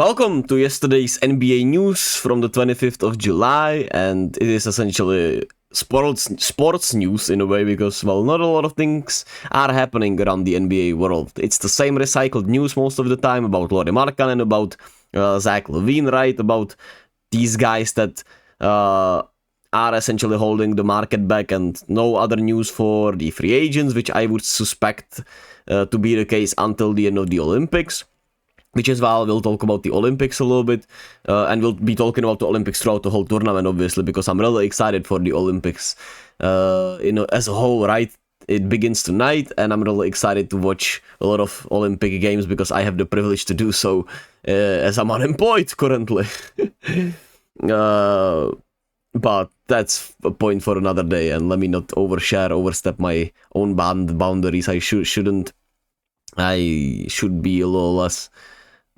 Welcome to yesterday's NBA news from the 25th of July, and it is essentially sports news in a way because, well, not a lot of things are happening around the NBA world. It's the same recycled news most of the time about Lauri Markkanen, about Zach LaVine, right? About these guys that are essentially holding the market back, and no other news for the free agents, which I would suspect to be the case until the end of the Olympics. Which is why we'll talk about the Olympics a little bit, and we'll be talking about the Olympics throughout the whole tournament, obviously, because I'm really excited for the Olympics, as a whole, right? It begins tonight, and I'm really excited to watch a lot of Olympic games because I have the privilege to do so, as I'm unemployed currently. But that's a point for another day, and let me not overstep my own boundaries. I shouldn't. I should be a little less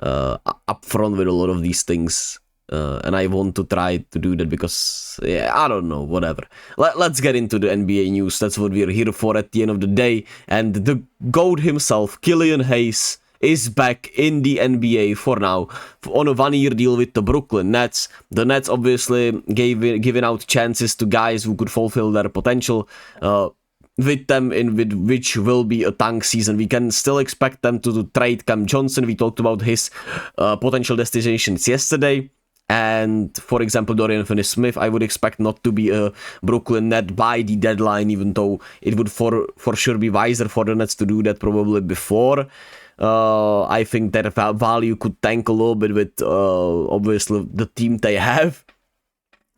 upfront with a lot of these things, and I want to try to do that because, yeah, I don't know, whatever. Let's get into the NBA news. That's what we're here for at the end of the day, and the GOAT himself, KILLIAN Hayes, is back in the NBA for now, on a one-year deal with the Brooklyn Nets. The Nets obviously giving out chances to guys who could fulfill their potential, with them with which will be a tank season. We can still expect them to trade Cam Johnson. We talked about his potential destinations yesterday. And, for example, Dorian Finney-Smith, I would expect not to be a Brooklyn Net by the deadline, even though it would for sure be wiser for the Nets to do that probably before. I think their value could tank a little bit with, obviously, the team they have.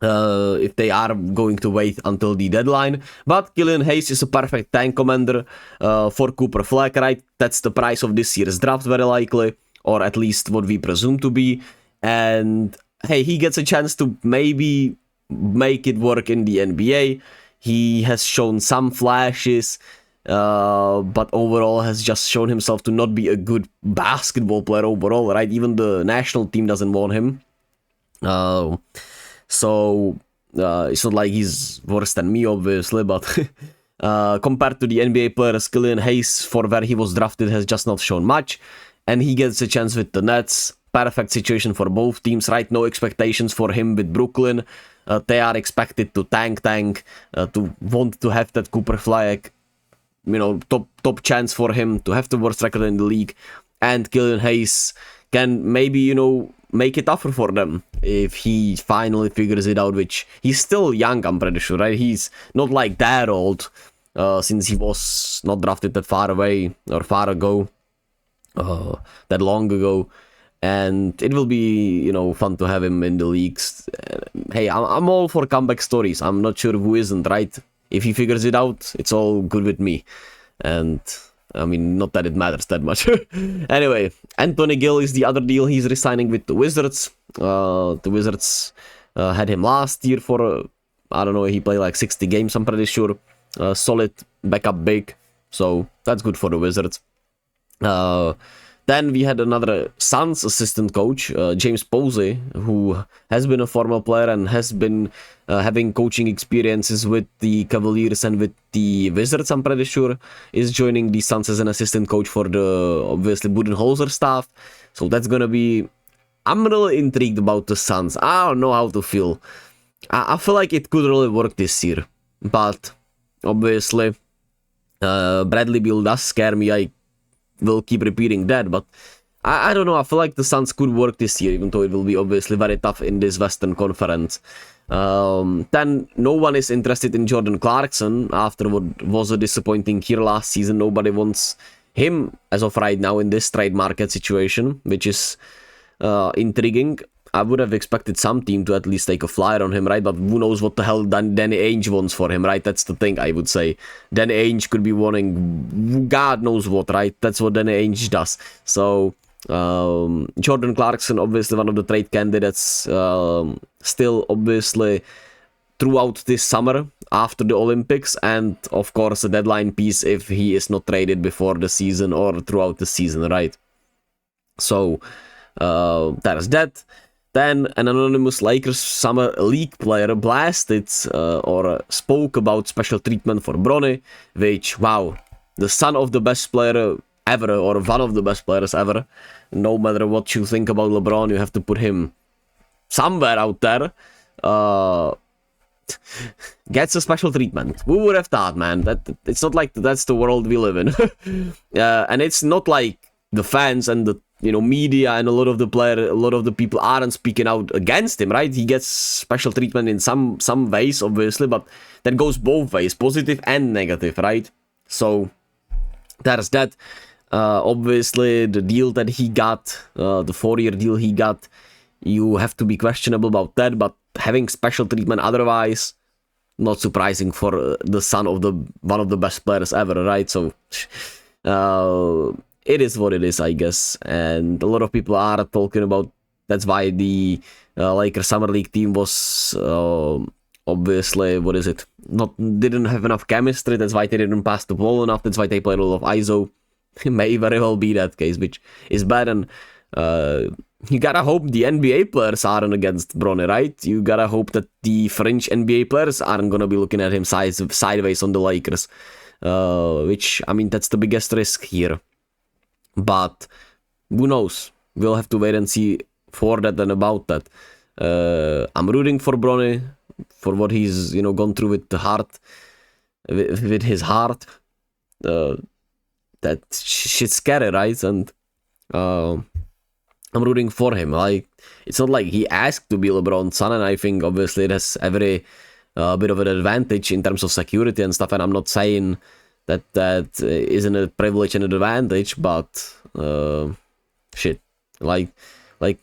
If they are going to wait until the deadline. But KILLIAN Hayes is a perfect tank commander for Cooper Flag, right? That's the price of this year's draft, very likely, or at least what we presume to be. And hey, he gets a chance to maybe make it work in the NBA. He has shown some flashes, but overall has just shown himself to not be a good basketball player overall, right? Even the national team doesn't want him. So it's not like he's worse than me, obviously, but compared to the NBA players, KILLIAN Hayes, for where he was drafted, has just not shown much, and he gets a chance with the Nets. Perfect situation for both teams, right? No expectations for him with Brooklyn. They are expected to tank, to want to have that Cooper Flag, top chance for him to have the worst record in the league, and KILLIAN Hayes can maybe, make it tougher for them if he finally figures it out, which he's still young, I'm pretty sure, right? He's not like that old, since he was not drafted that far away, or far ago, that long ago, and it will be, fun to have him in the leagues. Hey, I'm all for comeback stories. I'm not sure who isn't, right? If he figures it out, it's all good with me, and I mean, not that it matters that much. Anyway, Anthony Gill is the other deal. He's resigning with the Wizards. The Wizards had him last year for, I don't know, he played like 60 games, I'm pretty sure. Solid backup big. So that's good for the Wizards. Then we had another Suns assistant coach, James Posey, who has been a former player and has been having coaching experiences with the Cavaliers and with the Wizards, I'm pretty sure, is joining the Suns as an assistant coach for the, obviously, Budenholzer staff. So that's gonna be... I'm really intrigued about the Suns. I don't know how to feel. I feel like it could really work this year. But, obviously, Bradley Beal does scare me. I will keep repeating that, but I don't know. I feel like the Suns could work this year, even though it will be obviously very tough in this Western Conference. Then no one is interested in Jordan Clarkson after what was a disappointing year last season. Nobody wants him as of right now in this trade market situation, which is intriguing. I would have expected some team to at least take a flyer on him, right? But who knows what the hell Danny Ainge wants for him, right? That's the thing, I would say. Danny Ainge could be wanting God knows what, right? That's what Danny Ainge does. So, Jordan Clarkson, obviously one of the trade candidates, still obviously throughout this summer after the Olympics, and of course a deadline piece if he is not traded before the season or throughout the season, right? So, there's that. Then an anonymous Lakers Summer League player blasted or spoke about special treatment for Bronny, which, wow, the son of the best player ever, or one of the best players ever. No matter what you think about LeBron, you have to put him somewhere out there. Gets a special treatment. Who would have thought, man? That it's not like that's the world we live in. And it's not like the fans and the media and a lot of the people aren't speaking out against him, right? He gets special treatment in some ways, obviously, but that goes both ways, positive and negative, right? So there's that. Obviously, the deal that he got, the 4-year deal he got, you have to be questionable about that, but having special treatment otherwise, not surprising for the son of one of the best players ever, right? So it is what it is, I guess. And a lot of people are talking about that's why the Lakers Summer League team was obviously, didn't have enough chemistry. That's why they didn't pass the ball enough. That's why they played a lot of ISO. It may very well be that case, which is bad. And you gotta hope the NBA players aren't against Bronny, right? You gotta hope that the French NBA players aren't gonna be looking at him sideways on the Lakers. Which, I mean, that's the biggest risk here. But who knows? We'll have to wait and see for that and about that. I'm rooting for Bronny for what he's gone through with the heart, with his heart. That shit's scary, right? And I'm rooting for him. Like, it's not like he asked to be LeBron's son, and I think obviously it has every bit of an advantage in terms of security and stuff. And I'm not saying that isn't a privilege and an advantage, but shit, like,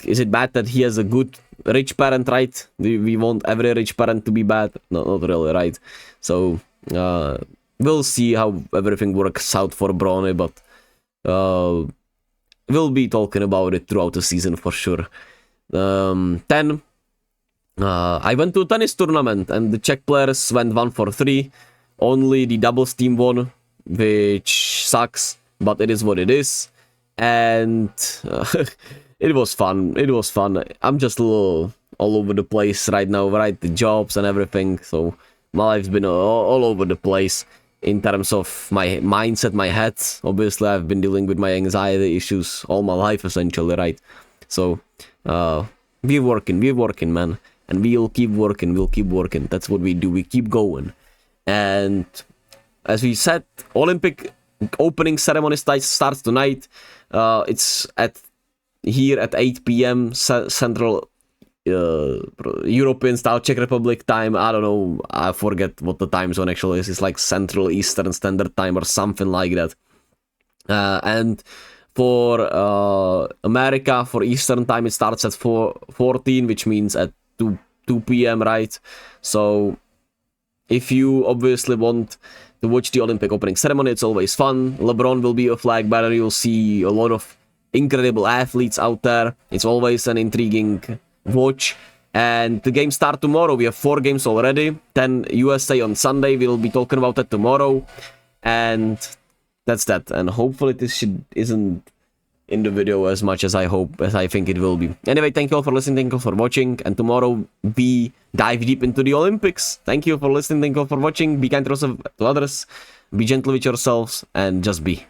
is it bad that he has a good rich parent, right? We want every rich parent to be bad? No, not really, right? So we'll see how everything works out for Bronny, but we'll be talking about it throughout the season for sure. Then I went to a tennis tournament and the Czech players went 1-for-3. Only the doubles team won, which sucks, but it is what it is. And it was fun. It was fun. I'm just a little all over the place right now, right? The jobs and everything. So my life's been all over the place in terms of my mindset, my head. Obviously, I've been dealing with my anxiety issues all my life, essentially, right? So we're working, man. And we'll keep working. That's what we do. We keep going. And as we said, Olympic opening ceremony starts tonight. It's here at 8 p.m. Central European style, Czech Republic time. I don't know. I forget what the time zone actually is. It's like Central Eastern Standard Time or something like that. And for America, for Eastern time, it starts at 4:14, which means at 2 p.m. right? So if you obviously want to watch the Olympic opening ceremony, it's always fun. LeBron will be a flag bearer. You'll see a lot of incredible athletes out there. It's always an intriguing watch. And the games start tomorrow. We have 4 games already. 10 USA on Sunday. We'll be talking about that tomorrow. And that's that. And hopefully this shit isn't in the video as much as I think it will be. Anyway, thank you all for listening. Thank you all for watching. And tomorrow we dive deep into the Olympics. Thank you for listening. Thank you all for watching. Be kind to others. Be gentle with yourselves. And just be.